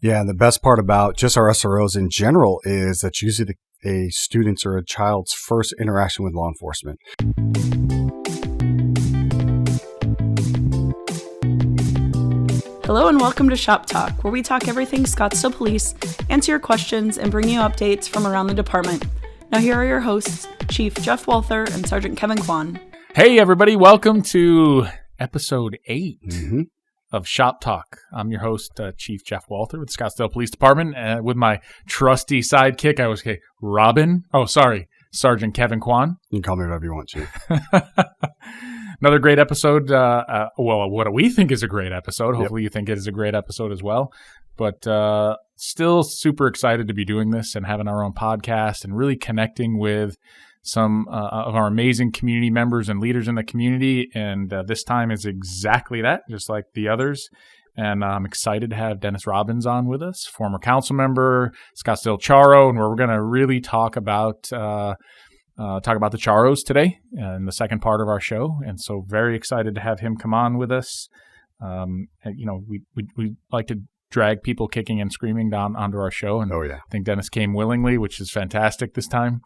Yeah, and the best part about just our SROs in general is that's usually a student's or a child's first interaction with law enforcement. Hello and welcome to Shop Talk, where we talk everything Scottsdale Police, answer your questions, and bring you updates from around the department. Now here are your hosts, Chief Jeff Walther and Sergeant Kevin Kwan. Hey everybody, welcome to episode 8 of Shop Talk. I'm your host, Chief Jeff Walther with the Scottsdale Police Department, with my trusty sidekick, Sergeant Kevin Kwan. You can call me whatever you want, Chief. Another great episode. What we think is a great episode. Hopefully you think it is a great episode as well. But still super excited to be doing this and having our own podcast and really connecting with some of our amazing community members and leaders in the community. And this time is exactly that, just like the others. And I'm excited to have Dennis Robbins on with us, former council member, Scottsdale Charros, and we're going to really talk about the Charros today in the second part of our show. And so very excited to have him come on with us. We like to drag people kicking and screaming down onto our show. And I think Dennis came willingly, which is fantastic this time.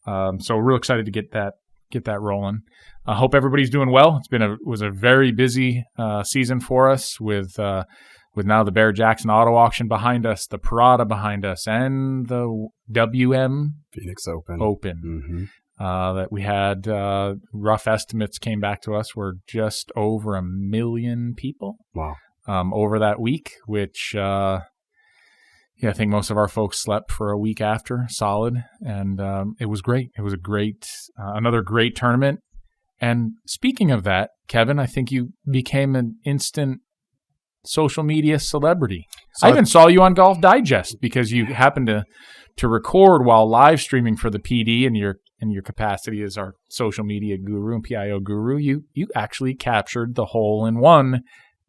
So real excited to get that rolling. I hope everybody's doing well. It was a very busy season for us with now the Bear Jackson Auto Auction behind us, the Parada behind us, and the WM Phoenix Open. That we had rough estimates came back to us were just over 1 million people. Wow. Over that week, which I think most of our folks slept for a week after, solid, and it was great. It was another great tournament. And speaking of that, Kevin, I think you became an instant social media celebrity. I even saw you on Golf Digest because you happened to record while live streaming for the PD in your capacity as our social media guru and PIO guru. You actually captured the hole-in-one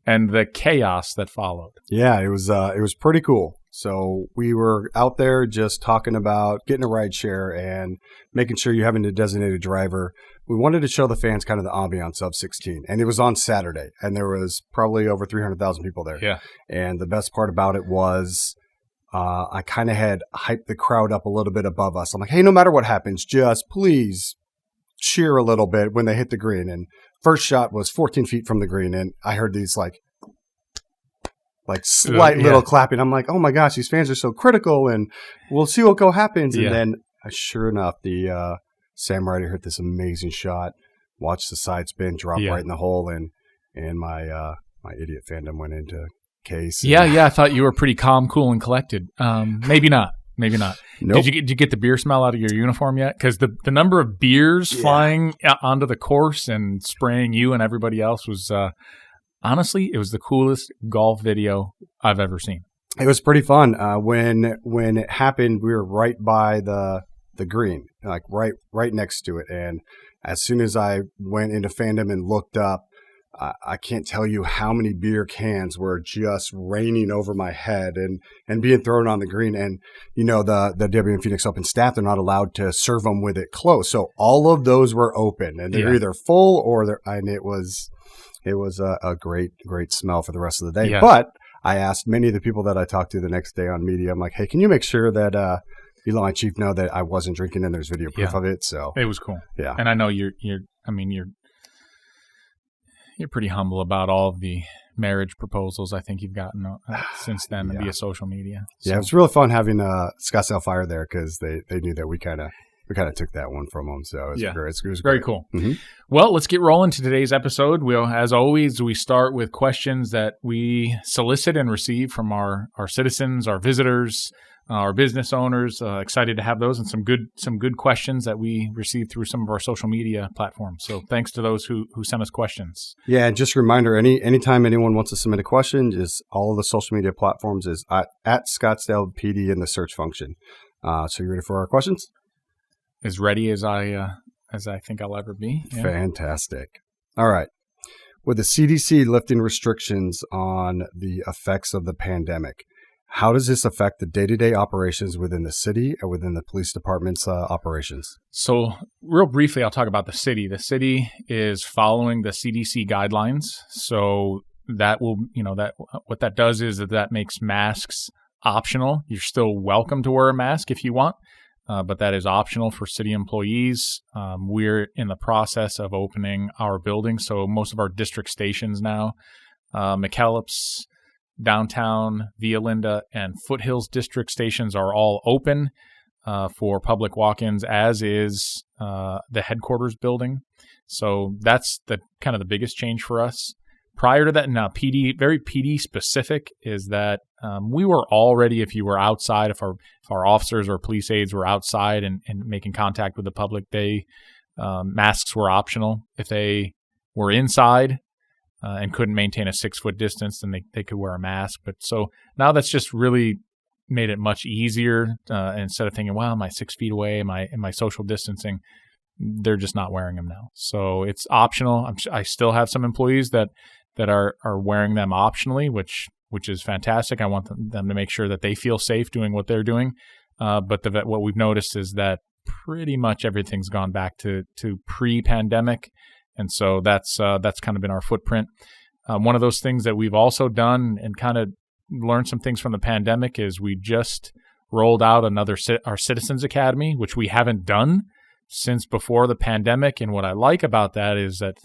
and the chaos that followed. Yeah, it was pretty cool. So we were out there just talking about getting a ride share and making sure you're having a designated driver. We wanted to show the fans kind of the ambiance of 16. And it was on Saturday, and there was probably over 300,000 people there. Yeah. And the best part about it was I kind of had hyped the crowd up a little bit above us. I'm like, hey, no matter what happens, just please cheer a little bit when they hit the green. And first shot was 14 feet from the green, and I heard these like slight little clapping. I'm like, oh my gosh, these fans are so critical, and we'll see what happens. And then, sure enough, the Sam Ryder hit this amazing shot. Watched the side spin drop right in the hole, and my idiot fandom went into case. I thought you were pretty calm, cool, and collected. Maybe not. Nope. Did you get the beer smell out of your uniform yet? Because the number of beers flying onto the course and spraying you and everybody else was. Honestly, it was the coolest golf video I've ever seen. It was pretty fun. When it happened, we were right by the green, like right next to it. And as soon as I went into fandom and looked up, I can't tell you how many beer cans were just raining over my head and being thrown on the green. And, the WM Phoenix Open staff, they're not allowed to serve them with it closed. So all of those were open, and they're either full or and it was a great smell for the rest of the day. Yeah. But I asked many of the people that I talked to the next day on media, I'm like, hey, can you make sure that you let my chief know that I wasn't drinking and there's video proof of it? So it was cool. Yeah. And I know you're pretty humble about all of the marriage proposals I think you've gotten since then via social media. So. Yeah, it was really fun having Scottsdale Fire there because they knew that we kind of took that one from them. So it was very cool. Mm-hmm. Well, let's get rolling to today's episode. As always, we start with questions that we solicit and receive from our citizens, our visitors, our business owners. Excited to have those and some good questions that we received through some of our social media platforms. So thanks to those who sent us questions. Yeah, and just a reminder, anytime anyone wants to submit a question, is all of the social media platforms is at ScottsdalePD in the search function. So you ready for our questions? As ready as I think I'll ever be. Yeah. Fantastic. All right. With the CDC lifting restrictions on the effects of the pandemic, how does this affect the day-to-day operations within the city and within the police department's operations? So real briefly, I'll talk about the city. The city is following the CDC guidelines. So that will, that what that does is that makes masks optional. You're still welcome to wear a mask if you want, but that is optional for city employees. We're in the process of opening our building, so most of our district stations now, McKellips, Downtown, Via Linda, and Foothills district stations are all open for public walk-ins, as is the headquarters building. So that's the kind of the biggest change for us. Prior to that, now PD, very PD specific, is that we were already, if you were outside, if our officers or police aides were outside and making contact with the public, masks were optional. If they were inside and couldn't maintain a 6-foot distance, then they could wear a mask. But so now that's just really made it much easier. Instead of thinking, well, am I 6 feet away? Am I social distancing? They're just not wearing them now. So it's optional. I still have some employees that are wearing them optionally, which is fantastic. I want them to make sure that they feel safe doing what they're doing. But what we've noticed is that pretty much everything's gone back to pre-pandemic. And so that's kind of been our footprint. One of those things that we've also done and kind of learned some things from the pandemic is we just rolled out our Citizens Academy, which we haven't done since before the pandemic. And what I like about that is that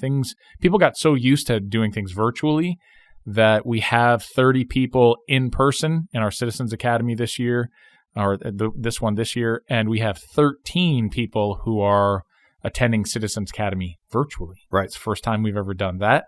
people got so used to doing things virtually that we have 30 people in person in our Citizens Academy this year, or this year, and we have 13 people who are attending Citizens Academy virtually. Right. It's the first time we've ever done that.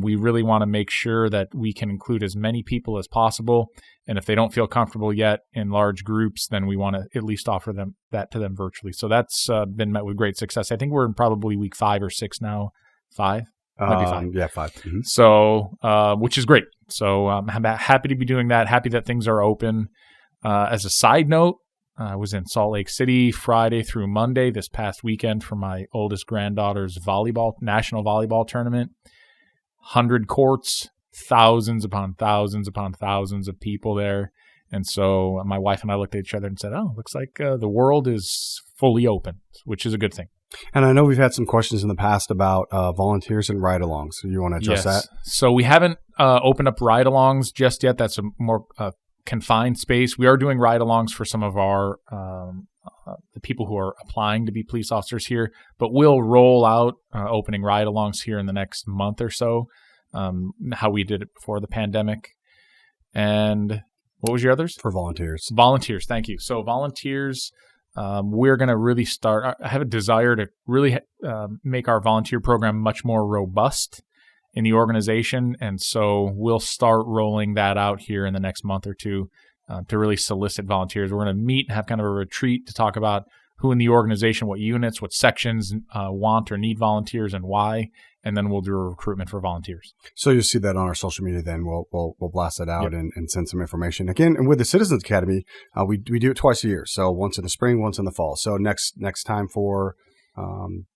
We really want to make sure that we can include as many people as possible. And if they don't feel comfortable yet in large groups, then we want to at least offer that to them virtually. So that's been met with great success. I think we're in probably week 5 or 6 now. 5? Might be 5. Yeah, 5. Mm-hmm. So, which is great. So I'm happy to be doing that. Happy that things are open. As a side note, I was in Salt Lake City Friday through Monday this past weekend for my oldest granddaughter's national volleyball tournament. 100 courts, thousands upon thousands upon thousands of people there. And so my wife and I looked at each other and said, oh, looks like the world is fully open, which is a good thing. And I know we've had some questions in the past about volunteers and ride-alongs. So you want to address that? So we haven't opened up ride-alongs just yet. That's a more confined space. We are doing ride-alongs for some of our the people who are applying to be police officers here, but we'll roll out opening ride-alongs here in the next month or so, how we did it before the pandemic. And what was your others? For volunteers. Volunteers, thank you. So volunteers, we're going to really start. I have a desire to really make our volunteer program much more robust in the organization, and so we'll start rolling that out here in the next month or two to really solicit volunteers. We're going to meet and have kind of a retreat to talk about who in the organization, what units, what sections want or need volunteers and why, and then we'll do a recruitment for volunteers. So you'll see that on our social media then. We'll blast that out and send some information. Again, and with the Citizens Academy, we do it twice a year. So once in the spring, once in the fall. So next time for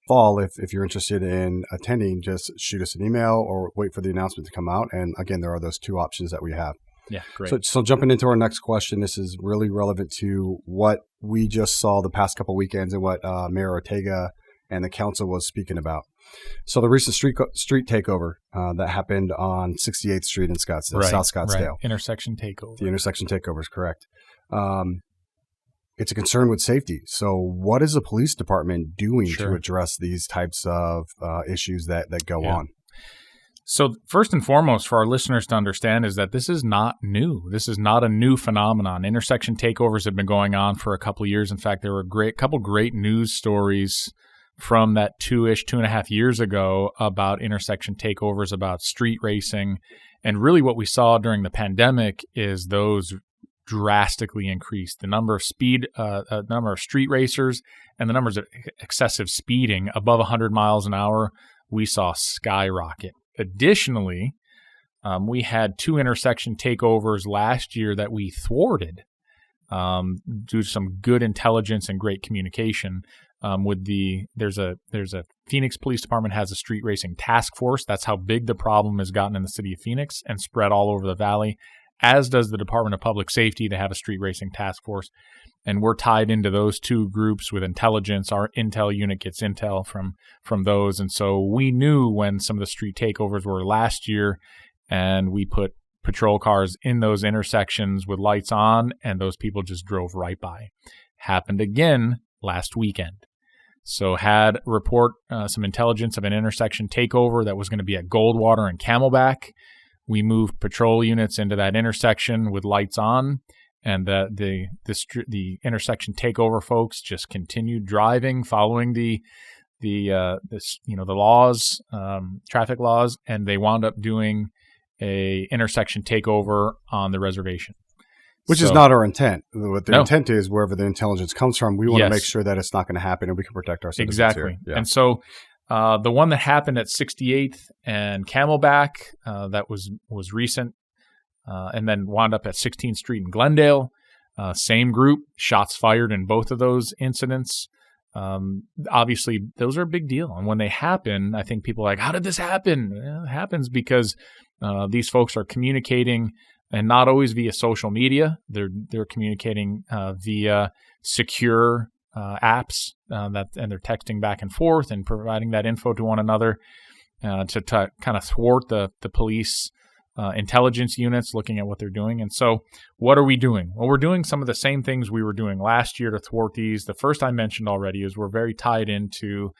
fall, if you're interested in attending, just shoot us an email or wait for the announcement to come out. And again, there are those 2 options that we have. Yeah, great. So jumping into our next question, this is really relevant to what we just saw the past couple weekends and what Mayor Ortega and the council was speaking about. So the recent street takeover that happened on 68th Street in Scottsdale, South Scottsdale. Right. Intersection takeover. The intersection takeover is correct. It's a concern with safety. So what is the police department doing to address these types of issues that go on? So first and foremost, for our listeners to understand, is that this is not new. This is not a new phenomenon. Intersection takeovers have been going on for a couple of years. In fact, there were a couple great news stories from that 2.5 years ago about intersection takeovers, about street racing. And really what we saw during the pandemic is those drastically increased. The number of street racers and the numbers of excessive speeding above 100 miles an hour, we saw skyrocket. Additionally, we had 2 intersection takeovers last year that we thwarted due to some good intelligence and great communication. There's a Phoenix Police Department has a street racing task force. That's how big the problem has gotten in the city of Phoenix and spread all over the valley. As does the Department of Public Safety. They have a street racing task force, and we're tied into those 2 groups with intelligence. Our intel unit gets intel from those, and so we knew when some of the street takeovers were last year, and we put patrol cars in those intersections with lights on, and those people just drove right by. Happened again last weekend. So had report some intelligence of an intersection takeover that was going to be at Goldwater and Camelback. We moved patrol units into that intersection with lights on, and the intersection takeover folks just continued driving, following the laws, traffic laws, and they wound up doing a intersection takeover on the reservation. Which is not our intent. What the intent is, wherever the intelligence comes from, we want to make sure that it's not going to happen and we can protect our citizens. Exactly. Here. Yeah. And so the one that happened at 68th and Camelback, that was recent, and then wound up at 16th Street in Glendale, same group, shots fired in both of those incidents. Obviously, those are a big deal. And when they happen, I think people are like, how did this happen? Well, it happens because these folks are communicating, and not always via social media. They're communicating via secure apps and they're texting back and forth and providing that info to one another to kind of thwart the police intelligence units looking at what they're doing. And so what are we doing? Well, we're doing some of the same things we were doing last year to thwart these. The first I mentioned already is we're very tied into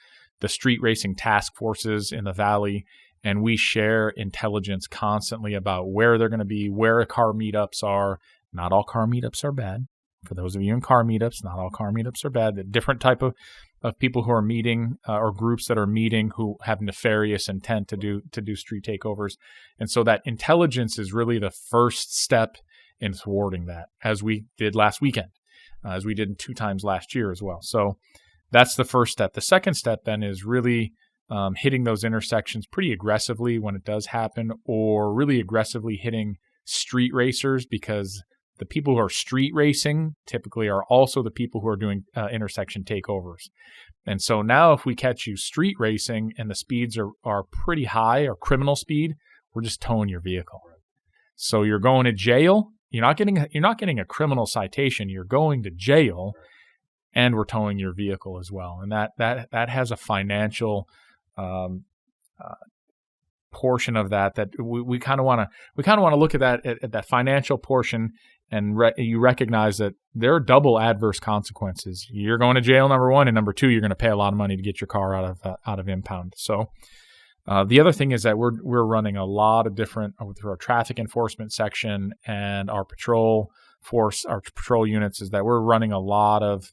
the street racing task forces in the Valley, and we share intelligence constantly about where they're going to be, where car meetups are. Not all car meetups are bad. For those of you in car meetups, not all car meetups are bad. The different type of people who are meeting or groups that are meeting who have nefarious intent to do street takeovers. And so that intelligence is really the first step in thwarting that, as we did last weekend, as we did 2 times last year as well. So that's the first step. The second step then is really hitting those intersections pretty aggressively when it does happen, or really aggressively hitting street racers, because the people who are street racing typically are also the people who are doing intersection takeovers. And so now if we catch you street racing and the speeds are pretty high, or criminal speed, we're just towing your vehicle. So you're going to jail. You're not getting a criminal citation. You're going to jail, and we're towing your vehicle as well. And that has a financial portion of that we kind of want to look at that financial portion, and you recognize that there are double adverse consequences. You're going to jail, number one, and number two, you're going to pay a lot of money to get your car out of impound. So the other thing is that we're running a lot of different, through our traffic enforcement section and our patrol force, our patrol units, is that we're running a lot of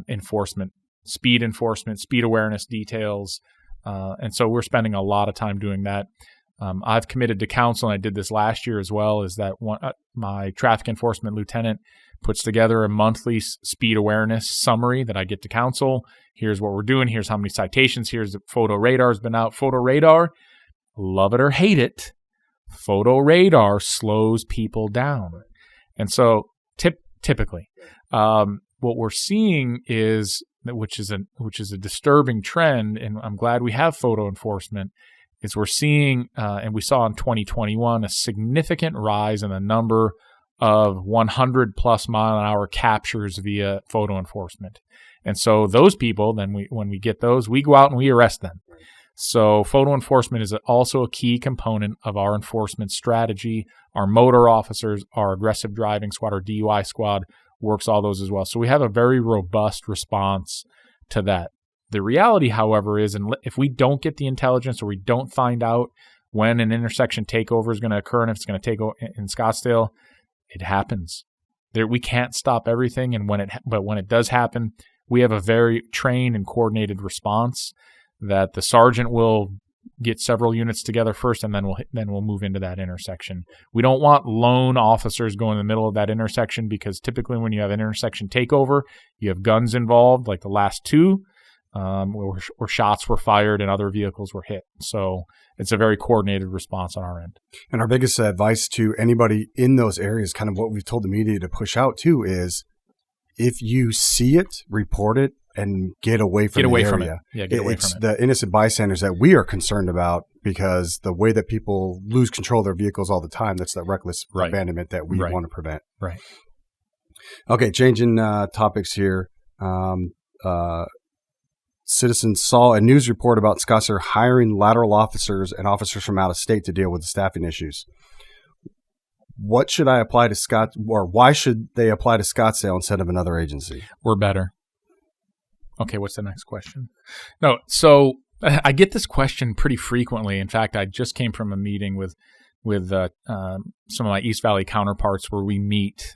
enforcement, speed awareness details. And so we're spending a lot of time doing that. I've committed to council, and I did this last year as well, is that my traffic enforcement lieutenant puts together a monthly speed awareness summary that I get to council. Here's what we're doing. Here's how many citations. Here's the photo radar's been out. Photo radar, love it or hate it, photo radar slows people down. And so typically, what we're seeing is, which is a disturbing trend, and I'm glad we have photo enforcement, is we're seeing, and we saw in 2021, a significant rise in the number of 100 plus mile an hour captures via photo enforcement. And so those people, then when we get those, we go out and we arrest them. So photo enforcement is also a key component of our enforcement strategy. Our motor officers, our aggressive driving squad, our DUI squad works all those as well. So we have a very robust response to that. The reality, however, is if we don't get the intelligence, or we don't find out when an intersection takeover is going to occur, and if it's going to take over in Scottsdale, it happens. We can't stop everything, but when it does happen, we have a very trained and coordinated response that the sergeant will get several units together first, and then we'll move into that intersection. We don't want lone officers going in the middle of that intersection, because typically when you have an intersection takeover, you have guns involved, like the last 2, where shots were fired and other vehicles were hit. So it's a very coordinated response on our end. And our biggest advice to anybody in those areas, kind of what we've told the media to push out too, is if you see it, report it, and get away from the area. Yeah, get away from it. It's the innocent bystanders that we are concerned about, because the way that people lose control of their vehicles all the time, that's that reckless abandonment that we want to prevent. Right. Okay, changing topics here. citizens saw a news report about Scottsdale hiring lateral officers and officers from out of state to deal with the staffing issues. What should I apply to why should they apply to Scottsdale instead of another agency? We're better. Okay, what's the next question? No, so I get this question pretty frequently. In fact, I just came from a meeting with some of my East Valley counterparts where we meet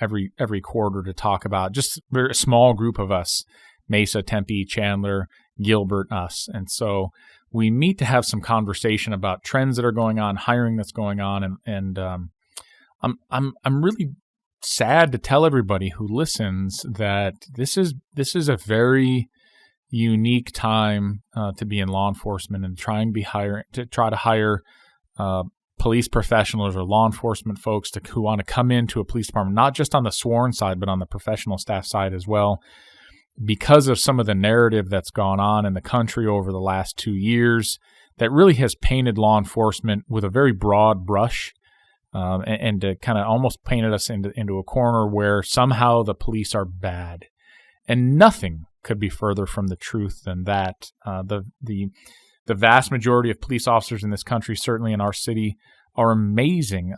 every quarter to talk about just a small group of us, Mesa, Tempe, Chandler, Gilbert, us. And so we meet to have some conversation about trends that are going on, hiring that's going on, and I'm really sad to tell everybody who listens that this is a very unique time to be in law enforcement and try to hire police professionals or law enforcement folks who want to come into a police department, not just on the sworn side, but on the professional staff side as well, because of some of the narrative that's gone on in the country over the last 2 years that really has painted law enforcement with a very broad brush. And to kind of almost painted us into a corner where somehow the police are bad. And nothing could be further from the truth than that. The vast majority of police officers in this country, certainly in our city, are amazing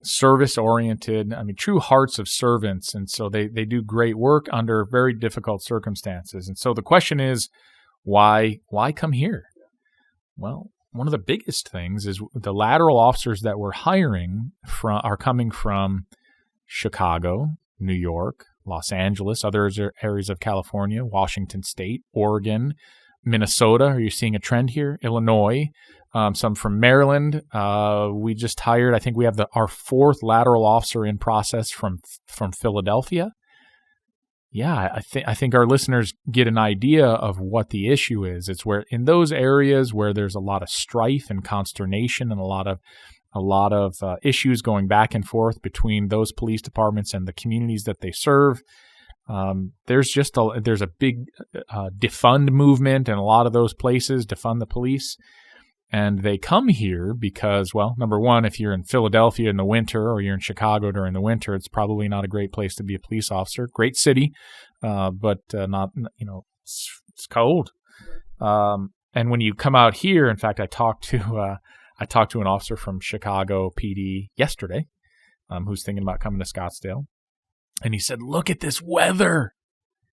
service-oriented, true hearts of servants. And so they do great work under very difficult circumstances. And so the question is, why come here? Well, one of the biggest things is the lateral officers that we're hiring are coming from Chicago, New York, Los Angeles, other areas of California, Washington State, Oregon, Minnesota. Are you seeing a trend here? Illinois, some from Maryland. We just hired, I think we have our fourth lateral officer in process from Philadelphia. Yeah, I think our listeners get an idea of what the issue is. It's where in those areas where there's a lot of strife and consternation and a lot of issues going back and forth between those police departments and the communities that they serve. There's a big defund movement in a lot of those places, defund the police. And they come here because, well, number one, if you're in Philadelphia in the winter or you're in Chicago during the winter, it's probably not a great place to be a police officer. Great city, but not, it's cold. And when you come out here, in fact, I talked to an officer from Chicago PD yesterday, who's thinking about coming to Scottsdale. And he said, look at this weather.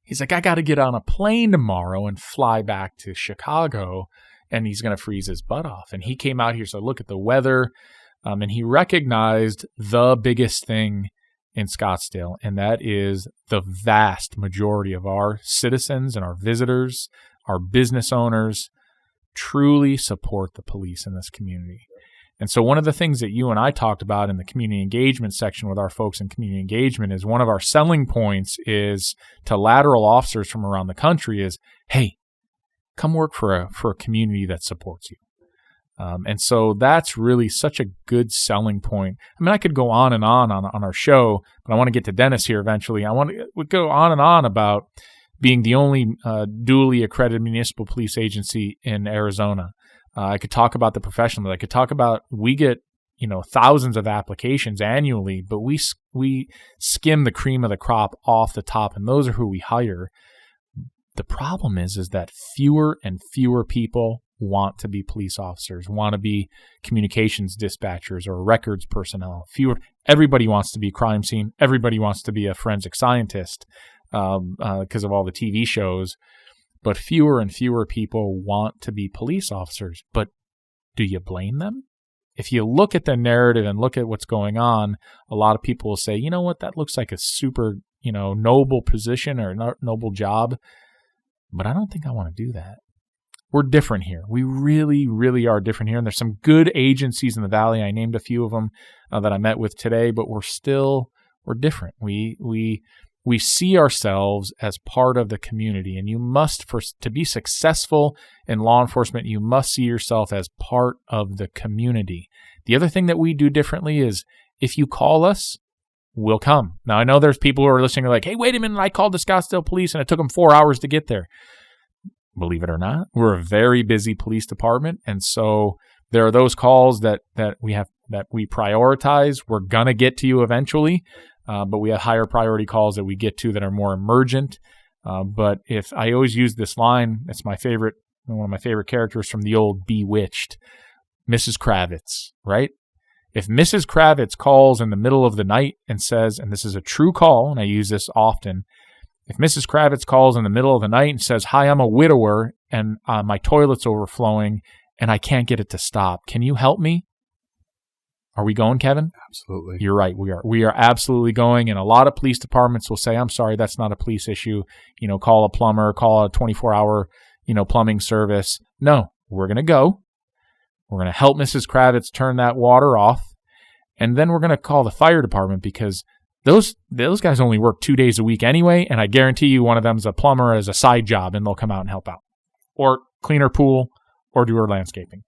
He's like, I got to get on a plane tomorrow and fly back to Chicago. And he's going to freeze his butt off. And he came out here, so look at the weather, and he recognized the biggest thing in Scottsdale, and that is the vast majority of our citizens and our visitors, our business owners, truly support the police in this community. And so one of the things that you and I talked about in the community engagement section with our folks in community engagement is one of our selling points is to lateral officers from around the country is, hey, come work for a community that supports you. And so that's really such a good selling point. I could go on and on our show, but I want to get to Dennis here eventually. We go on and on about being the only duly accredited municipal police agency in Arizona. I could talk about the professionals. I could talk about we get thousands of applications annually, but we skim the cream of the crop off the top, and those are who we hire. The problem is that fewer and fewer people want to be police officers, want to be communications dispatchers or records personnel. Everybody wants to be crime scene. Everybody wants to be a forensic scientist because of all the TV shows. But fewer and fewer people want to be police officers. But do you blame them? If you look at the narrative and look at what's going on, a lot of people will say, you know what, that looks like a super, noble position or noble job. But I don't think I want to do that. We're different here. We really, really are different here. And there's some good agencies in the Valley. I named a few of them that I met with today, but we're different. We see ourselves as part of the community. And you must, to be successful in law enforcement, you must see yourself as part of the community. The other thing that we do differently is if you call us, we'll come. Now, I know there's people who are listening who are like, hey, wait a minute, I called the Scottsdale Police and it took them 4 hours to get there. Believe it or not, we're a very busy police department. And so there are those calls that we prioritize. We're going to get to you eventually, but we have higher priority calls that we get to that are more emergent. But if I always use this line, it's my favorite, one of my favorite characters from the old Bewitched, Mrs. Kravitz, right? If Mrs. Kravitz calls in the middle of the night and says, and this is a true call, and I use this often, if Mrs. Kravitz calls in the middle of the night and says, "Hi, I'm a widower and my toilet's overflowing and I can't get it to stop. Can you help me?" Are we going, Kevin? Absolutely. You're right. We are absolutely going. And a lot of police departments will say, "I'm sorry, that's not a police issue. Call a plumber, call a 24-hour, plumbing service." No, we're going to go. We're going to help Mrs. Kravitz turn that water off. And then we're going to call the fire department because those guys only work 2 days a week anyway. And I guarantee you one of them's a plumber as a side job and they'll come out and help out. Or clean her pool or do her landscaping.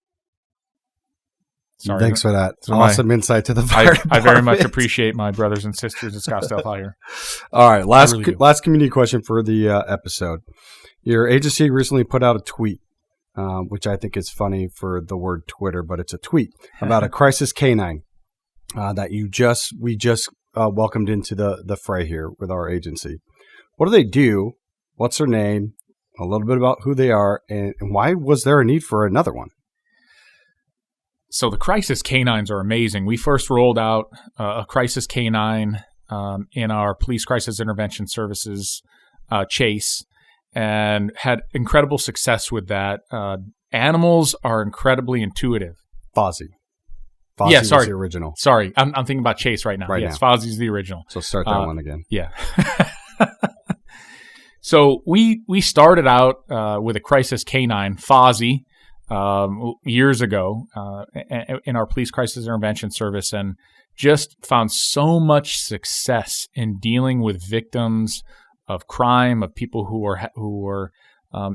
Sorry. Thanks for that. Awesome insight to the fire department. I very much appreciate my brothers and sisters at Scottsdale Fire. All right. Last community question for the episode. Your agency recently put out a tweet, which I think is funny for the word Twitter, but it's a tweet about a crisis canine that we just welcomed into the fray here with our agency. What do they do? What's their name? A little bit about who they are, and why was there a need for another one? So the crisis canines are amazing. We first rolled out a crisis canine in our police crisis intervention services, Chase, and had incredible success with that. Animals are incredibly intuitive. Fozzie. Yeah, sorry. Was the original. Sorry, I'm thinking about Chase right now. Yes, Fozzie's the original. So start that one again. Yeah. So we started out with a crisis canine, Fozzie, years ago in our police crisis intervention service, and just found so much success in dealing with victims of crime, of people who were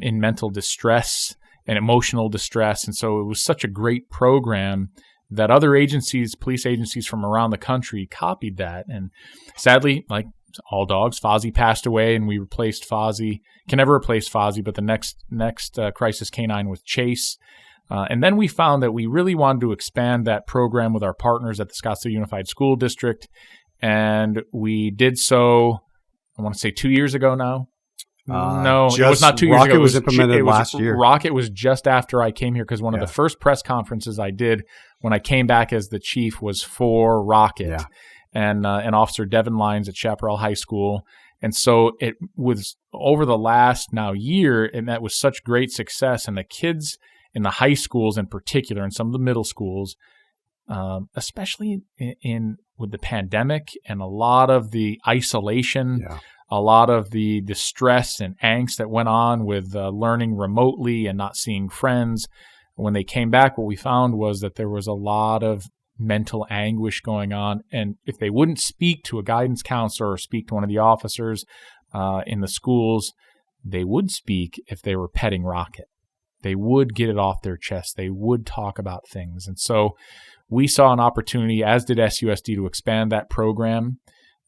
in mental distress and emotional distress. And so it was such a great program that other agencies, police agencies from around the country copied that. And sadly, like all dogs, Fozzie passed away and we replaced Fozzie. Can never replace Fozzie, but the next crisis canine was Chase. And then we found that we really wanted to expand that program with our partners at the Scottsdale Unified School District. And we did so, I want to say 2 years ago now. No, it was not 2 years ago. Rocket was implemented last year. Rocket was just after I came here because one of the first press conferences I did when I came back as the chief was for Rocket and Officer Devin Lyons at Chaparral High School. And so it was over the last now year, and that was such great success. And the kids in the high schools in particular, and some of the middle schools, especially in with the pandemic and a lot of the isolation, a lot of the distress and angst that went on with learning remotely and not seeing friends. When they came back, what we found was that there was a lot of mental anguish going on. And if they wouldn't speak to a guidance counselor or speak to one of the officers in the schools, they would speak if they were petting Rocket. They would get it off their chest. They would talk about things. And so we saw an opportunity, as did SUSD, to expand that program.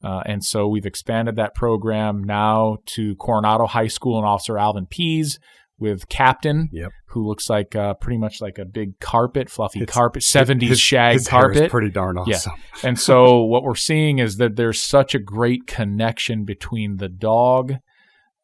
And so we've expanded that program now to Coronado High School and Officer Alvin Pease with Captain, who looks like pretty much like a big carpet, fluffy carpet, 70s shag his carpet. Hair is pretty darn awesome. Yeah. And so what we're seeing is that there's such a great connection between the dog,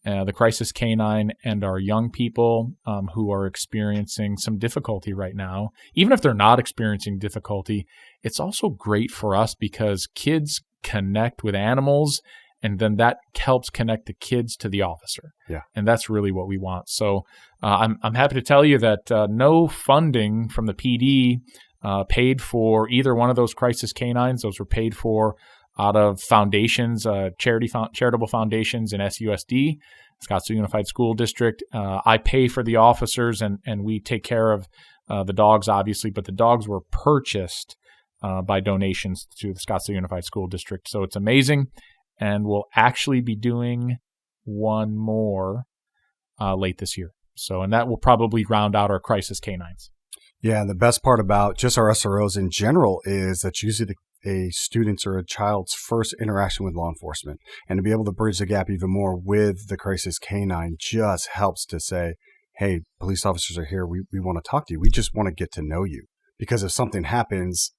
the crisis canine, and our young people who are experiencing some difficulty right now. Even if they're not experiencing difficulty, it's also great for us because kids connect with animals, and then that helps connect the kids to the officer. Yeah. And that's really what we want. So I'm happy to tell you that no funding from the PD paid for either one of those crisis canines. Those were paid for out of foundations, charitable foundations in SUSD, Scottsdale Unified School District. I pay for the officers, and we take care of the dogs, obviously, but the dogs were purchased by donations to the Scottsdale Unified School District. So it's amazing, and we'll actually be doing one more late this year. So, and that will probably round out our crisis canines. Yeah, the best part about just our SROs in general is that's usually a student's or a child's first interaction with law enforcement. And to be able to bridge the gap even more with the crisis canine just helps to say, hey, police officers are here. We want to talk to you. We just want to get to know you. Because if something happens,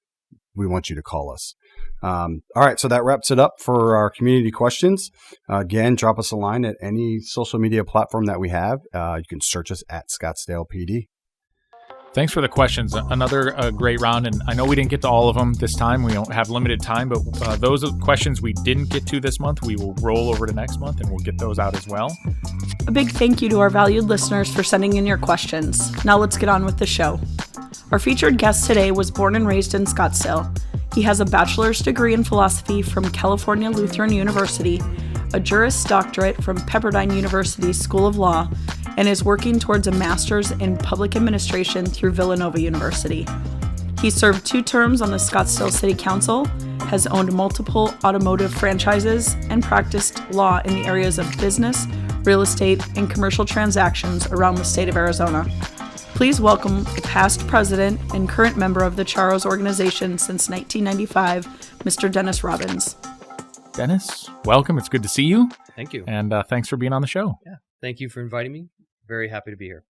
we want you to call us. All right, so that wraps it up for our community questions. Again, drop us a line at any social media platform that we have. You can search us at ScottsdalePD. Thanks for the questions. Another great round, and I know we didn't get to all of them this time. We don't have limited time, but those are questions we didn't get to this month. We will roll over to next month, and we'll get those out as well. A big thank you to our valued listeners for sending in your questions. Now let's get on with the show. Our featured guest today was born and raised in Scottsdale. He has a bachelor's degree in philosophy from California Lutheran University, a Juris Doctorate from Pepperdine University School of Law, and is working towards a master's in public administration through Villanova University. He served 2 terms on the Scottsdale City Council, has owned multiple automotive franchises, and practiced law in the areas of business, real estate, and commercial transactions around the state of Arizona. Please welcome the past president and current member of the Charros organization since 1995, Mr. Dennis Robbins. Dennis, welcome. It's good to see you. Thank you. And thanks for being on the show. Yeah, thank you for inviting me. Very happy to be here.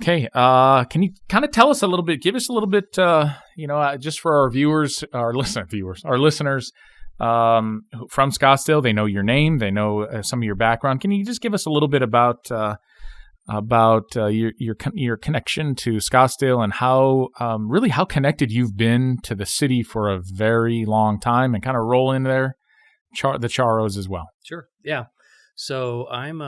Okay, can you kind of tell us a little bit, give us a little bit, just for our viewers, our listeners from Scottsdale, they know your name, they know some of your background. Can you just give us a little bit about your connection to Scottsdale and how connected you've been to the city for a very long time, and kind of roll in there the Charros as well? Sure. Yeah. So I'm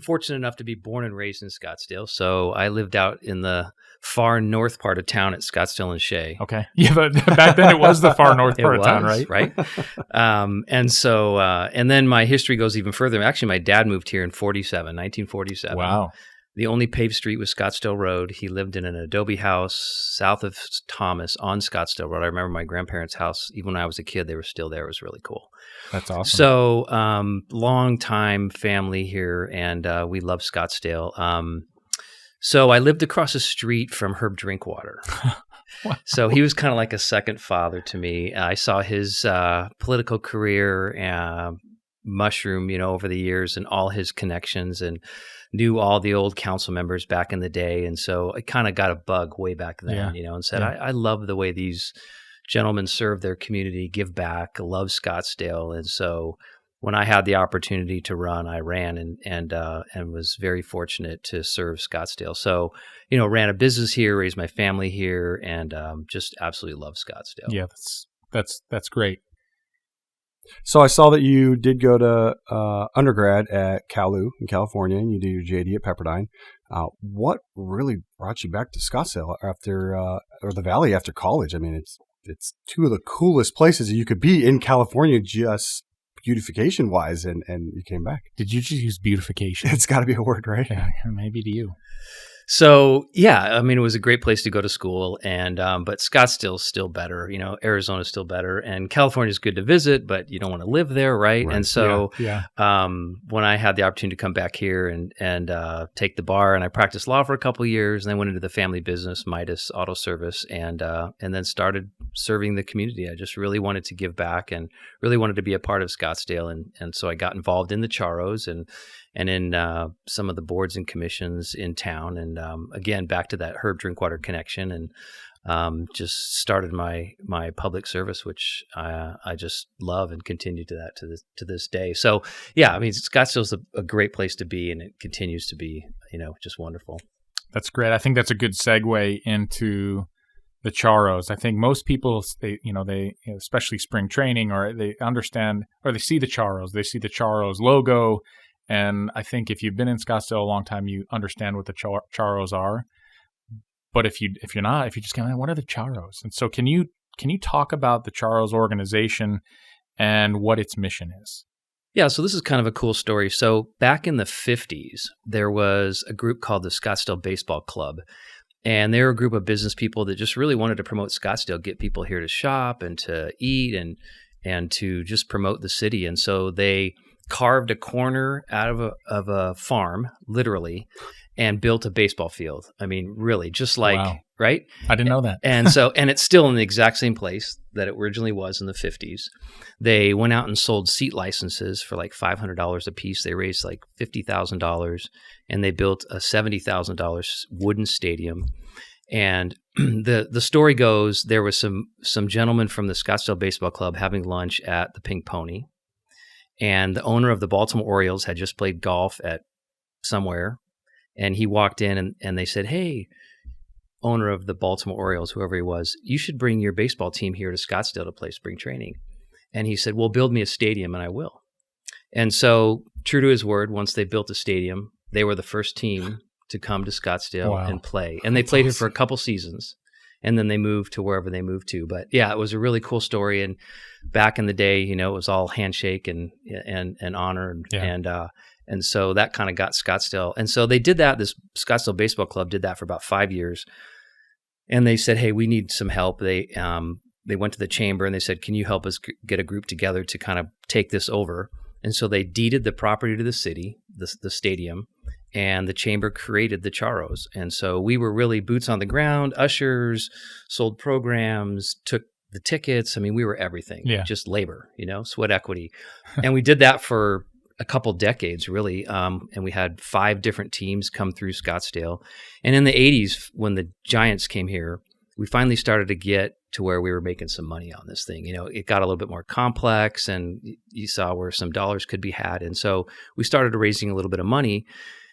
fortunate enough to be born and raised in Scottsdale. So I lived out in the far north part of town at Scottsdale and Shea. Okay. Yeah, but back then it was the far north part of town, right? Right. And then my history goes even further. Actually, my dad moved here in 1947. Wow. The only paved street was Scottsdale Road. He lived in an adobe house south of Thomas on Scottsdale Road. I remember my grandparents' house, even when I was a kid, they were still there. It was really cool. That's awesome. So long time family here, and we love Scottsdale. So I lived across the street from Herb Drinkwater. Wow. So he was kind of like a second father to me. I saw his political career mushroom, over the years, and all his connections, and knew all the old council members back in the day. And so I kind of got a bug way back then, and said, I love the way these gentlemen serve their community, give back, love Scottsdale. And so when I had the opportunity to run, I ran and was very fortunate to serve Scottsdale. So, ran a business here, raised my family here, and just absolutely love Scottsdale. Yeah, that's great. So I saw that you did go to undergrad at CalU in California, and you did your JD at Pepperdine. What really brought you back to Scottsdale or the Valley after college? I mean, it's 2 of the coolest places you could be in California, just beautification wise, and you came back. Did you just use beautification? It's got to be a word, right? Yeah, maybe to you. So yeah, I mean, it was a great place to go to school, and but Scottsdale's still better. Arizona's still better, and California's good to visit, but you don't want to live there, right? And so, when I had the opportunity to come back here and take the bar, and I practiced law for a couple of years, and then went into the family business, Midas Auto Service, and then started serving the community. I just really wanted to give back, and really wanted to be a part of Scottsdale, and so I got involved in the Charros and in some of the boards and commissions in town. And again, back to that Herb Drinkwater connection, and just started my public service, which I just love and continue to this day. So yeah, I mean, Scottsdale's a great place to be, and it continues to be, just wonderful. That's great. I think that's a good segue into the Charros. I think most people, they especially spring training, or they understand, or they see the Charros. They see the Charros logo. And I think if you've been in Scottsdale a long time, you understand what the Charros are. But if you're not, if you just go, what are the Charros? And so can you talk about the Charros organization and what its mission is? Yeah, so this is kind of a cool story. So back in the 50s, there was a group called the Scottsdale Baseball Club. And they were a group of business people that just really wanted to promote Scottsdale, get people here to shop and to eat and to just promote the city. And so they carved a corner out of a farm, literally, and built a baseball field. I mean, really, just like, wow. Right? I didn't know that. And it's still in the exact same place that it originally was in the 50s. They went out and sold seat licenses for like $500 a piece. They raised like $50,000, and they built a $70,000 wooden stadium. And the story goes, there was some gentlemen from the Scottsdale Baseball Club having lunch at the Pink Pony, and the owner of the Baltimore Orioles had just played golf at somewhere, and he walked in and they said, "Hey, owner of the Baltimore Orioles," whoever he was, "you should bring your baseball team here to Scottsdale to play spring training." And he said, "Well, build me a stadium and I will." And so, true to his word, once they built a stadium, they were the first team to come to Scottsdale and play. And they played here for a couple seasons, and then they moved to wherever they moved to. But yeah, it was a really cool story. And back in the day, it was all handshake and honor. And so that kind of got Scottsdale. And so they did that. This Scottsdale Baseball Club did that for about 5 years. And they said, "Hey, we need some help." They went to the chamber and they said, "Can you help us get a group together to kind of take this over?" And so they deeded the property to the city, the stadium, and the chamber created the Charros. And so we were really boots on the ground, ushers, sold programs, took the tickets. I mean, we were everything, just labor, sweat equity. And we did that for a couple decades, really. And we had 5 different teams come through Scottsdale. And in the 80s, when the Giants came here, we finally started to get to where we were making some money on this thing. It got a little bit more complex, and you saw where some dollars could be had. And so we started raising a little bit of money.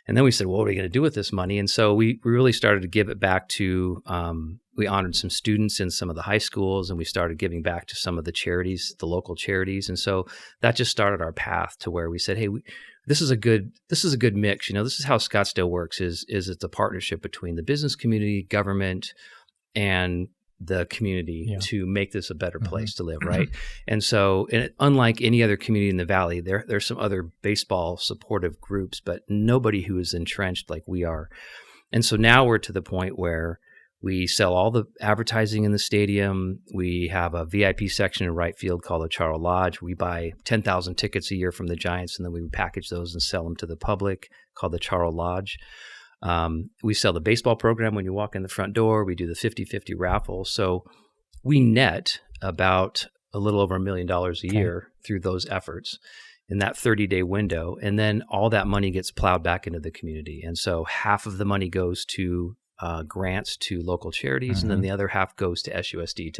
And then we said, "Well, what are we going to do with this money?" And so we really started to give it back to, we honored some students in some of the high schools, and we started giving back to some of the charities, the local charities. And so that just started our path to where we said, "Hey, this is a good mix. This is how Scottsdale works, is it's a partnership between the business community, government, and the community to make this a better place to live," right? And so, unlike any other community in the Valley, there's some other baseball supportive groups, but nobody who is entrenched like we are. And so now we're to the point where we sell all the advertising in the stadium. We have a VIP section in right field called the Charro Lodge. We buy 10,000 tickets a year from the Giants, and then we package those and sell them to the public, called the Charro Lodge. We sell the baseball program when you walk in the front door. We do the 50-50 raffle. So we net about a little over $1 million a year through those efforts in that 30-day window. And then all that money gets plowed back into the community. And so half of the money goes to grants to local charities, and then the other half goes to SUSD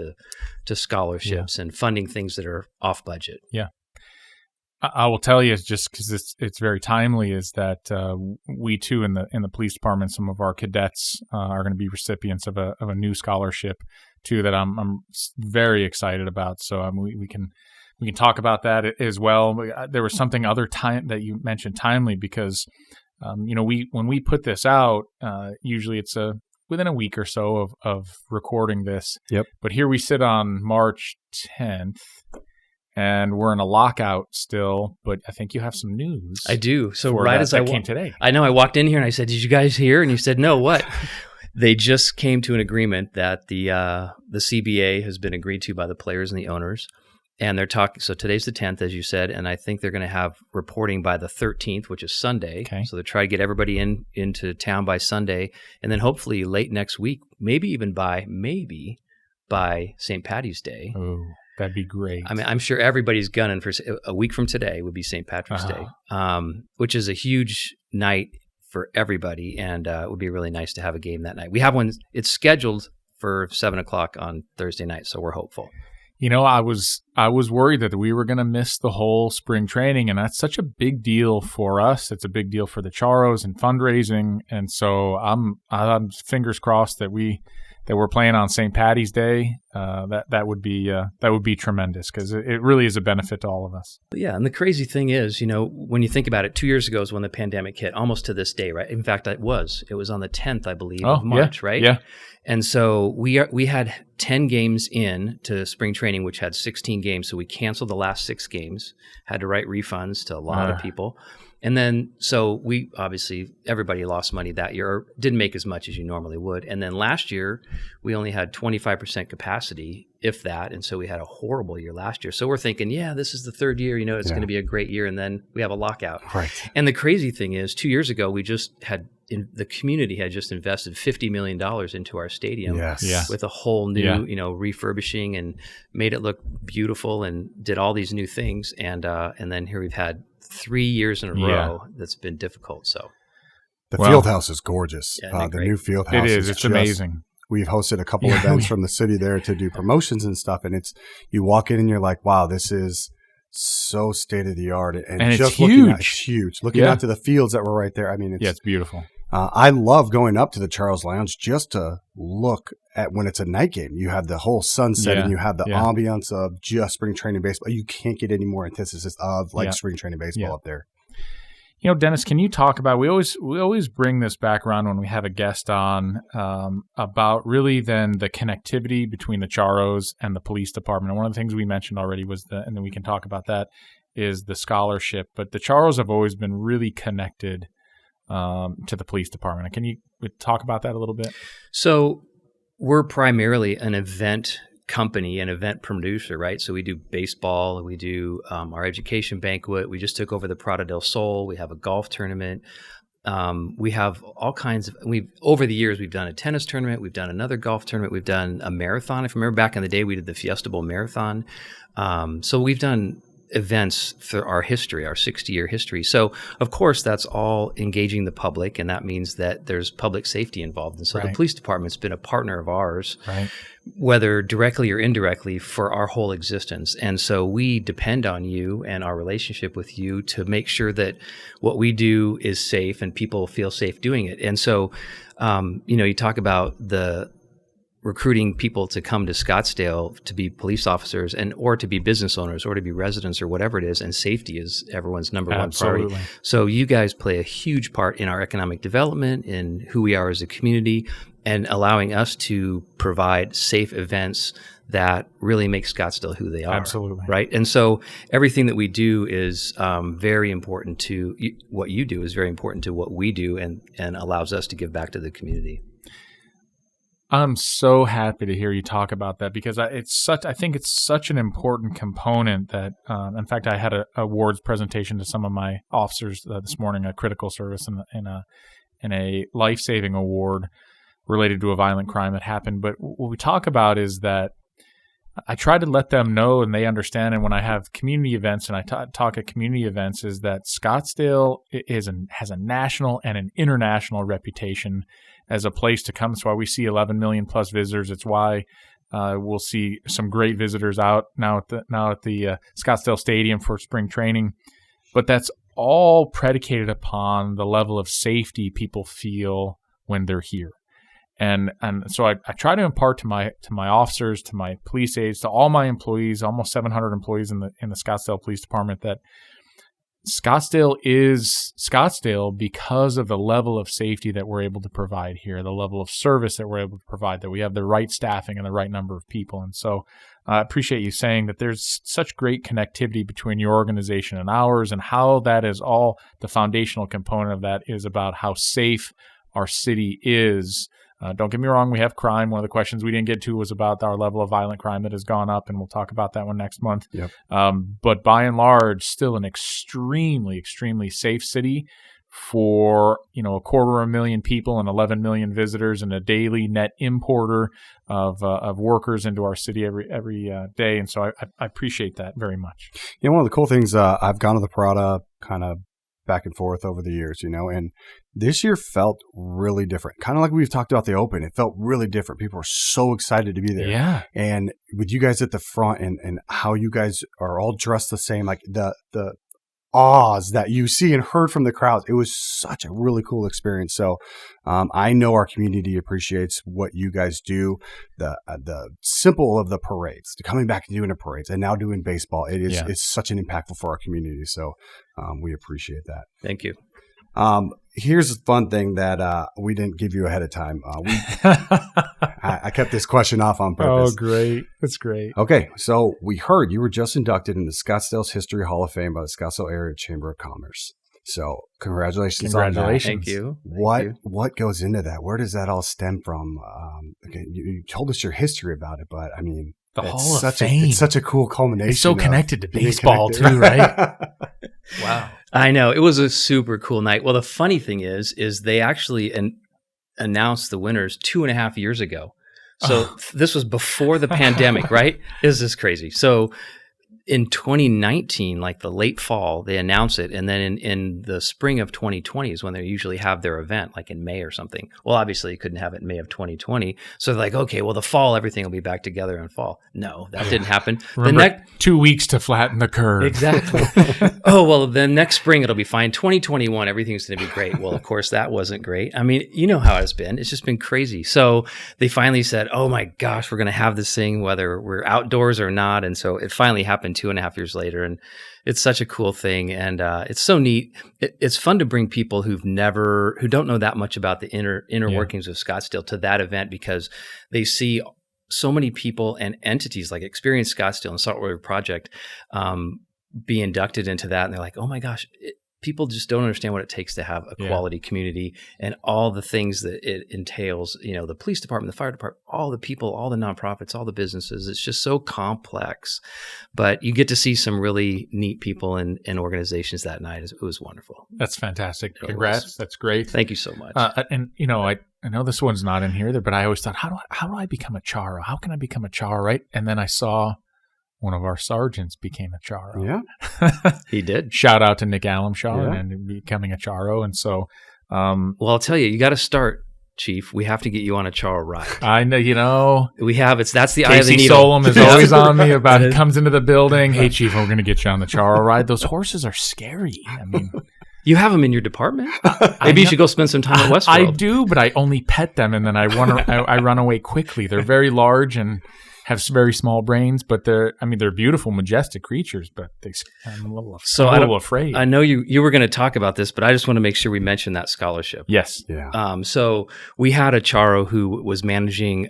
to scholarships and funding things that are off budget. Yeah. I will tell you, just because it's very timely, is that we too in the police department, some of our cadets are going to be recipients of a new scholarship too that I'm very excited about. So we can talk about that as well. There was something other time that you mentioned, timely, because when we put this out, usually it's within a week or so of recording this. Yep. But here we sit on March 10th. And we're in a lockout still, but I think you have some news. I do. So right as I came today, I know I walked in here and I said, "Did you guys hear?" And you said, "No, what?" They just came to an agreement that the CBA has been agreed to by the players and the owners, and they're talking. So today's the 10th, as you said, and I think they're going to have reporting by the 13th, which is Sunday. Okay. So they try to get everybody into town by Sunday, and then hopefully late next week, maybe even by St. Patty's Day. Oh. That'd be great. I mean, I'm sure everybody's gunning for a week from today would be St. Patrick's Day, which is a huge night for everybody, and it would be really nice to have a game that night. We have one. It's scheduled for 7:00 on Thursday night, so we're hopeful. I was worried that we were going to miss the whole spring training, and that's such a big deal for us. It's a big deal for the Charros and fundraising, and so I'm fingers crossed that we're playing on St. Patty's Day. That would be tremendous, because it really is a benefit to all of us. Yeah, and the crazy thing is, when you think about it, 2 years ago is when the pandemic hit, almost to this day, right? In fact, it was on the 10th, I believe, of March, right? Yeah. And so we had 10 games in to spring training, which had 16 games. So we canceled the last 6 games, had to write refunds to a lot of people. And then, so we obviously, everybody lost money that year, or didn't make as much as you normally would. And then last year, we only had 25% capacity, if that. And so we had a horrible year last year. So we're thinking, this is the third year, it's going to be a great year. And then we have a lockout. Right. And the crazy thing is, 2 years ago, the community had just invested $50 million into our stadium with a whole new, refurbishing, and made it look beautiful, and did all these new things. And then here we've had 3 years in a row that's been difficult. So the field house is gorgeous. The new field house it's amazing. we've hosted a couple events from the city there to do promotions and stuff. And you walk in and you're like, wow, this is so state of the art. And just it's huge. It's huge. Looking out to the fields that were right there. I mean, it's beautiful. I love going up to the Charros Lounge just to look at when it's a night game. You have the whole sunset and you have the ambiance of just spring training baseball. You can't get any more antithesis of spring training baseball up there. You know, Dennis, can you talk about, we always bring this back around when we have a guest on about really then the connectivity between the Charros and the police department. And one of the things we mentioned already was and then we can talk about that, is the scholarship. But the Charros have always been really connected to the police department. Can you talk about that a little bit? So we're primarily an event company, an event producer, right? So we do baseball, we do our education banquet. We just took over the Prado del Sol. We have a golf tournament. We have all kinds of, over the years, we've done a tennis tournament. We've done another golf tournament. We've done a marathon. If you remember back in the day, we did the Fiesta Bowl Marathon. So we've done events for our history, our 60-year history. So, of course, that's all engaging the public, and that means that there's public safety involved. And so the police department's been a partner of ours, whether directly or indirectly, for our whole existence. And so we depend on you and our relationship with you to make sure that what we do is safe and people feel safe doing it. And so, you talk about the recruiting people to come to Scottsdale to be police officers or to be business owners or to be residents or whatever it is. And safety is everyone's number one priority. So you guys play a huge part in our economic development, in who we are as a community, and allowing us to provide safe events that really make Scottsdale who they are. Absolutely. Right. And so everything that we do is very important to what you do is very important to what we do and allows us to give back to the community. I'm so happy to hear you talk about that because I think it's such an important component that, in fact, I had an awards presentation to some of my officers this morning, a critical service and a life-saving award related to a violent crime that happened. But what we talk about is that I try to let them know and they understand. And when I have community events and I talk at community events, is that Scottsdale has a national and an international reputation as a place to come. That's why we see 11 million plus visitors. It's why we'll see some great visitors out now at the Scottsdale Stadium for spring training. But that's all predicated upon the level of safety people feel when they're here. And so I try to impart to my officers, to my police aides, to all my employees, almost 700 employees in the Scottsdale Police Department, that Scottsdale is Scottsdale because of the level of safety that we're able to provide here, the level of service that we're able to provide, that we have the right staffing and the right number of people. And so I appreciate you saying that there's such great connectivity between your organization and ours, and how that is all the foundational component of that is about how safe our city is. Don't get me wrong, we have crime. One of the questions we didn't get to was about our level of violent crime that has gone up, and we'll talk about that one next month. Yep. But by and large, still an extremely, extremely safe city for, 250,000 people and 11 million visitors, and a daily net importer of workers into our city every day. And so I appreciate that very much. One of the cool things, I've gone to the Prada kind of back and forth over the years, and this year felt really different. Kind of like we've talked about the Open. It felt really different. People were so excited to be there. Yeah. And with you guys at the front and how you guys are all dressed the same, like the awes that you see and heard from the crowds, it was such a really cool experience. So I know our community appreciates what you guys do. The simple of the parades, to coming back and doing the parades, and now doing baseball. It's such an impactful for our community. So we appreciate that. Thank you. Here's a fun thing that we didn't give you ahead of time. I kept this question off on purpose. Oh, great. That's great. Okay, so we heard you were just inducted into Scottsdale's History Hall of Fame by the Scottsdale Area Chamber of Commerce. So congratulations on that. Thank you. What goes into that? Where does that all stem from? Okay, you told us your history about it, but I mean, the Hall of Fame. It's such a cool culmination. It's so connected to baseball too, right? Wow. I know. It was a super cool night. Well, the funny thing is they actually announced the winners 2.5 years ago. So this was before the pandemic, right? This is crazy. So in 2019, like the late fall, they announce it. And then in the spring of 2020 is when they usually have their event, like in May or something. Well, obviously you couldn't have it in May of 2020. So they're like, okay, well, the fall, everything will be back together in fall. No, that didn't happen. Remember, 2 weeks to flatten the curve. Exactly. Oh, well, then next spring it'll be fine. 2021, everything's going to be great. Well, of course, that wasn't great. I mean, you know how it's been. It's just been crazy. So they finally said, oh my gosh, we're going to have this thing, whether we're outdoors or not. And so it finally happened 2.5 years later. And it's such a cool thing. And it's so neat. It's fun to bring people who don't know that much about the inner workings of Scottsdale to that event, because they see so many people and entities like Experience Scottsdale and Saltwater Project be inducted into that. And they're like, oh my gosh, people just don't understand what it takes to have a quality community and all the things that it entails. You know, the police department, the fire department, all the people, all the nonprofits, all the businesses. It's just so complex. But you get to see some really neat people and organizations that night. It was wonderful. That's fantastic. Congrats. That's great. Thank you so much. And, you know, I know this one's not in here, but I always thought, how do I become a Charro? How can I become a Charro, right? And then I saw one of our sergeants became a Charro. Yeah. He did. Shout out to Nick Alamshaw and becoming a Charro. And so, well, I'll tell you got to start, Chief. We have to get you on a Charro ride. I know, you know. That's the eye of the Casey needle. Solom is always on me about it. Comes into the building. Hey, Chief, we're going to get you on the Charro ride. Those horses are scary. I mean, you have them in your department? Maybe you should go spend some time at Westworld. I do, but I only pet them and then I run away quickly. They're very large and have very small brains, but they're beautiful, majestic creatures, but I'm a little afraid. I know you were going to talk about this, but I just want to make sure we mention that scholarship. Yes. Yeah. So we had a Charro who was managing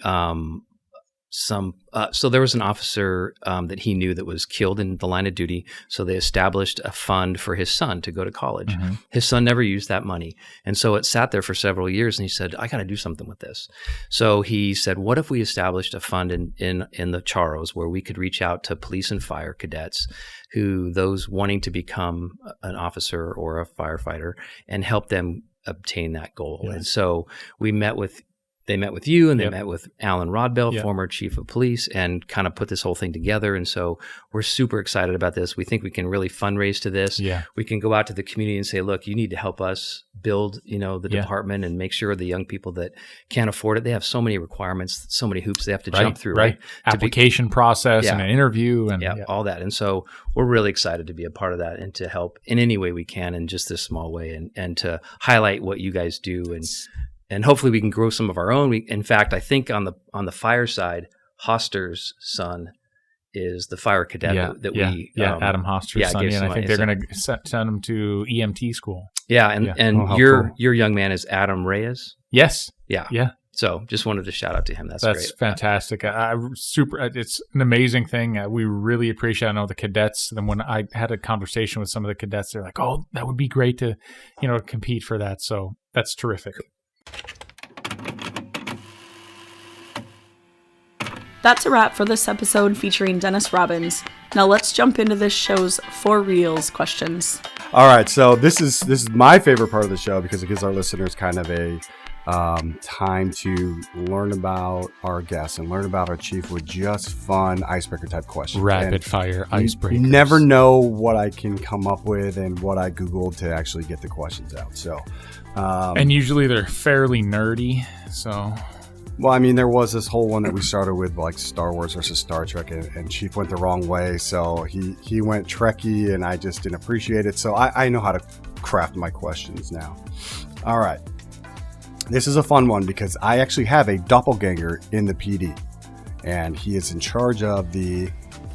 so there was an officer that he knew that was killed in the line of duty. So they established a fund for his son to go to college. Mm-hmm. His son never used that money. And so it sat there for several years and he said, I got to do something with this. So he said, what if we established a fund in the Charros where we could reach out to police and fire cadets those wanting to become an officer or a firefighter and help them obtain that goal. Yes. And so they met with you and they met with Alan Rodbell, former chief of police, and kind of put this whole thing together. And so we're super excited about this. We think we can really fundraise to this. Yeah. We can go out to the community and say, look, you need to help us build, the department and make sure the young people that can't afford it, they have so many requirements, so many hoops they have to jump through. Right. Application process and an interview and all that. And so we're really excited to be a part of that and to help in any way we can in just this small way and to highlight what you guys do and hopefully we can grow some of our own. In fact, I think on the fire side, Hoster's son is the fire cadet we Adam Hoster's son. And I think they're going to send him to EMT school. Yeah, and your young man is Adam Reyes. Yes. Yeah. So just wanted to shout out to him. That's great. Fantastic. It's an amazing thing. We really appreciate it. I know the cadets. Then when I had a conversation with some of the cadets, they're like, "Oh, that would be great to, compete for that." So that's terrific. That's a wrap for this episode featuring Dennis Robbins. Now let's jump into this show's For Reals questions. All right, so this is my favorite part of the show because it gives our listeners kind of a time to learn about our guests and learn about our chief with just fun icebreaker type questions. Rapid fire icebreakers. You never know what I can come up with and what I Googled to actually get the questions out. So, and usually they're fairly nerdy. So, well, I mean, there was this whole one that we started with, like Star Wars versus Star Trek, and Chief went the wrong way. So he went Trekkie, and I just didn't appreciate it. So I know how to craft my questions now. All right. This is a fun one because I actually have a doppelganger in the PD, and he is in charge of the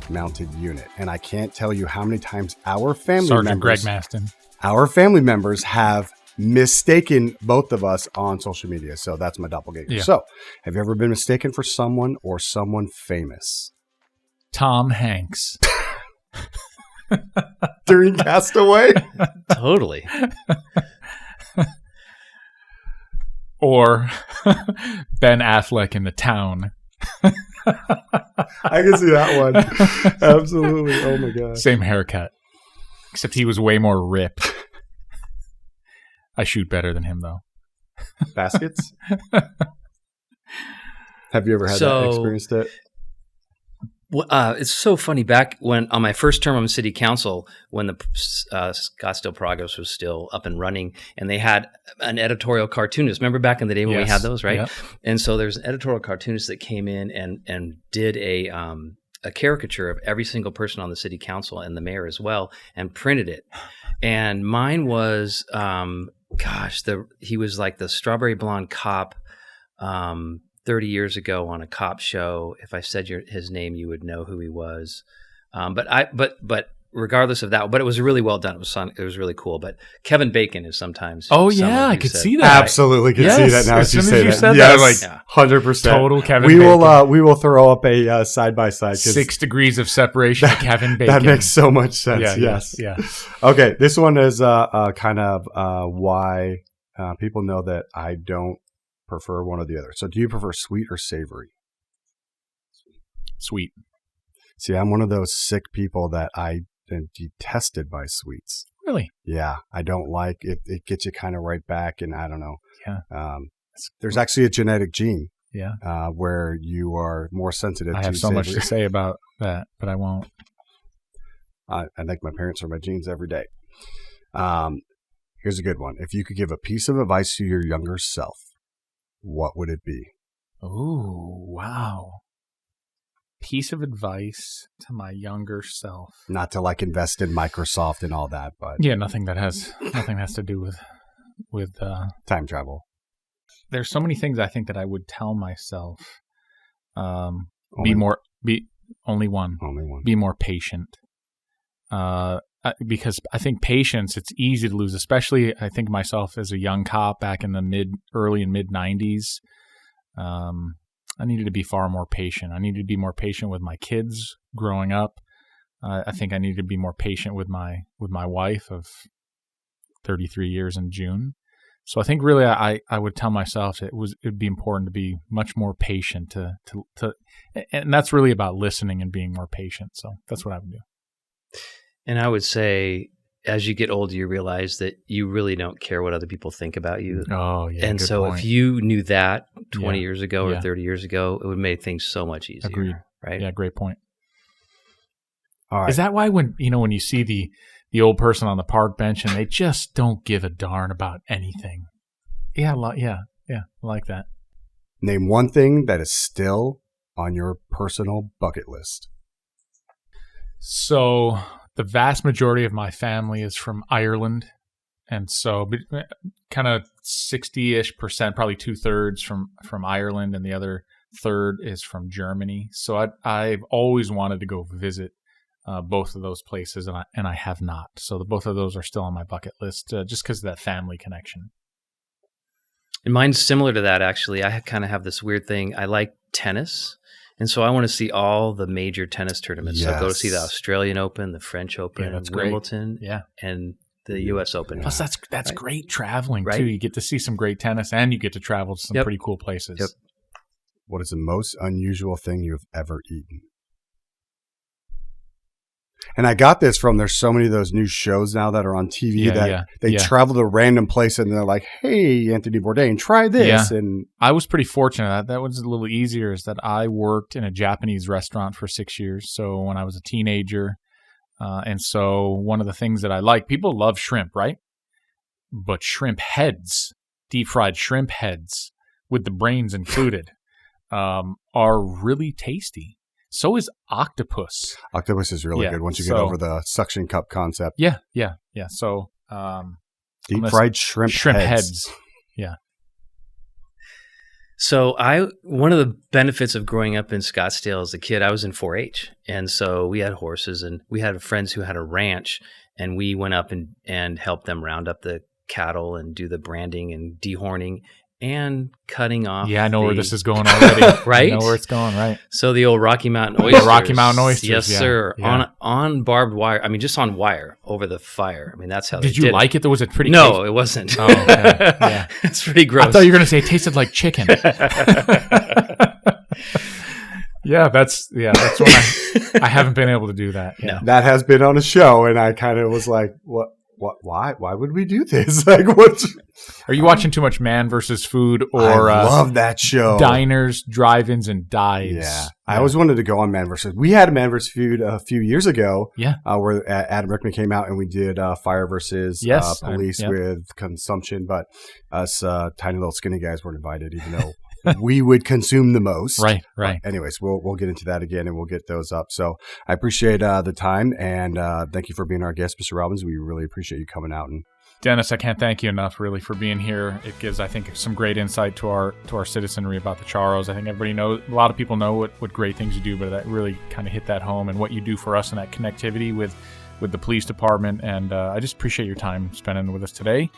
mounted unit. And I can't tell you how many times Sergeant Greg Maston. Our family members have mistaken both of us on social media. So that's my doppelganger. Yeah. So have you ever been mistaken for someone or someone famous? Tom Hanks. During Castaway? Totally. Or Ben Affleck in The Town. I can see that one. Absolutely. Oh my God. Same haircut. Except he was way more ripped. I shoot better than him, though. Baskets? Have you ever experienced it? Well, it's so funny. Back when on my first term on the city council, when the Scottsdale Progress was still up and running, and they had an editorial cartoonist. Remember back in the day when we had those, right? Yep. And so there's an editorial cartoonist that came in and did a caricature of every single person on the city council and the mayor as well, and printed it. And mine was, he was like the strawberry blonde cop. 30 years ago on a cop show. If I said his name, you would know who he was. But regardless of that, but it was really well done. It was really cool. But Kevin Bacon is sometimes. Oh yeah, I could see that. Absolutely could see that now. As soon as you said yes, that, 100%. Total Kevin Bacon. We will throw up a side by side. 6 degrees of separation. Kevin Bacon. That makes so much sense. Yeah. Okay, this one is kind of why people know that I don't prefer one or the other. So do you prefer sweet or savory? Sweet. See, I'm one of those sick people that I am detested by sweets. Really? Yeah, I don't like it. It gets you kind of right back, and I don't know. Yeah. There's actually a genetic gene. Yeah. Where you are more sensitive. I have so much to say about that, but I won't. I thank my parents for my genes every day. Here's a good one. If you could give a piece of advice to your younger self, what would it be? Oh, wow. Piece of advice to my younger self. Not to like invest in Microsoft and all that, but yeah, nothing has to do with time travel. There's so many things I think that I would tell myself. Only one. Be more patient. Because I think patience, it's easy to lose, especially I think myself as a young cop back in the early and mid 90s. I needed to be far more patient. I needed to be more patient with my kids growing up. I think I needed to be more patient with my wife of 33 years in June. So I think really I would tell myself it'd be important to be much more patient to and that's really about listening and being more patient. So that's what I would do. And I would say, as you get older, you realize that you really don't care what other people think about you. Oh, yeah. And so if you knew that 20 years ago or 30 years ago, it would make things so much easier. Agreed. Right? Yeah, great point. All right. Is that why when you see the old person on the park bench and they just don't give a darn about anything? Yeah, I like that. Name one thing that is still on your personal bucket list. So the vast majority of my family is from Ireland. And so kind of 60-ish%, probably 2/3 from Ireland, and the other third is from Germany. So I've always wanted to go visit both of those places, and I have not. So both of those are still on my bucket list just because of that family connection. And mine's similar to that, actually. I kind of have this weird thing. I like tennis. And so I want to see all the major tennis tournaments. Yes. So go to see the Australian Open, the French Open, Wimbledon, and the U.S. Open. Plus, that's great traveling, right? too. You get to see some great tennis, and you get to travel to some pretty cool places. Yep. What is the most unusual thing you've ever eaten? And I got this from, there's so many of those new shows now that are on TV they travel to a random place and they're like, hey, Anthony Bourdain, try this. Yeah. And I was pretty fortunate. That was a little easier, is that I worked in a Japanese restaurant for 6 years. So when I was a teenager, and so one of the things that I like, people love shrimp, right? But shrimp heads, deep fried shrimp heads with the brains included, are really tasty. So is octopus. Octopus is really good once you get over the suction cup concept. Yeah. So deep fried shrimp heads. Yeah. So one of the benefits of growing up in Scottsdale as a kid, I was in 4-H. And so we had horses, and we had friends who had a ranch, and we went up and helped them round up the cattle and do the branding and dehorning and cutting off. Yeah, I know where this is going already. Right? I know where it's going, right. So the old Rocky Mountain oysters. Rocky Mountain oysters. Yes, sir. Yeah. On barbed wire. I mean, just on wire over the fire. I mean, that's how Did you like it? Or was it pretty No, tasty? It wasn't. Oh, okay. Yeah. It's pretty gross. I thought you were going to say it tasted like chicken. That's when I haven't been able to do that. Yeah. No. That has been on a show, and I kind of was like, what? why would we do this? Like, what? Are you watching too much Man versus Food or I love that show. Diners, Drive-Ins, and Dives? Yeah. I always wanted to go on Man versus. We had a Man versus Food a few years ago. Yeah. Where Adam Rickman came out and we did fire versus police with consumption, but us tiny little skinny guys weren't invited, even though we would consume the most. Right. But anyways, we'll get into that again and we'll get those up. So I appreciate the time and thank you for being our guest, Mr. Robbins. We really appreciate you coming out. And Dennis, I can't thank you enough really for being here. It gives, I think, some great insight to our citizenry about the Charros. I think everybody knows, a lot of people know what great things you do, but that really kind of hit that home and what you do for us and that connectivity with the police department. And I just appreciate your time spending with us today.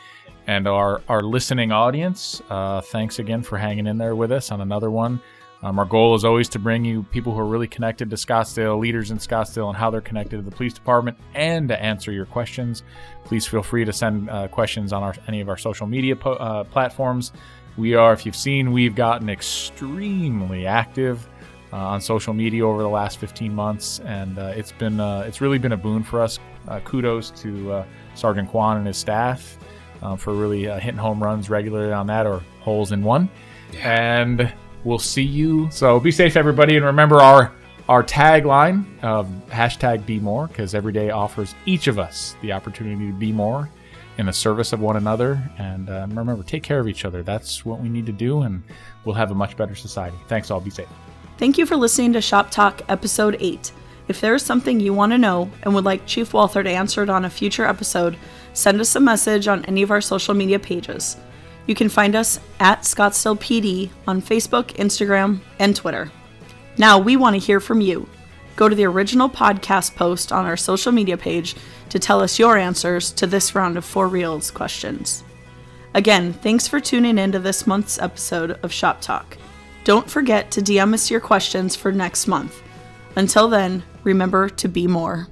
And our listening audience, thanks again for hanging in there with us on another one. Our goal is always to bring you people who are really connected to Scottsdale, leaders in Scottsdale, and how they're connected to the police department, and to answer your questions. Please feel free to send questions on any of our social media platforms. If you've seen, we've gotten extremely active on social media over the last 15 months, and it's really been a boon for us. Kudos to Sergeant Kwan and his staff for really hitting home runs regularly on that, or holes in one. Yeah. And we'll see you. So be safe, everybody, and remember our tagline of #BeMore, because every day offers each of us the opportunity to be more in the service of one another. And remember, take care of each other. That's what we need to do, and we'll have a much better society. Thanks all. Be safe. Thank you for listening to Shop Talk Episode 8. If there is something you want to know and would like Chief Walther to answer it on a future episode, send us a message on any of our social media pages. You can find us at ScottsdalePD on Facebook, Instagram, and Twitter. Now we want to hear from you. Go to the original podcast post on our social media page to tell us your answers to this round of 4 Reels questions. Again, thanks for tuning in to this month's episode of Shop Talk. Don't forget to DM us your questions for next month. Until then, remember to be more.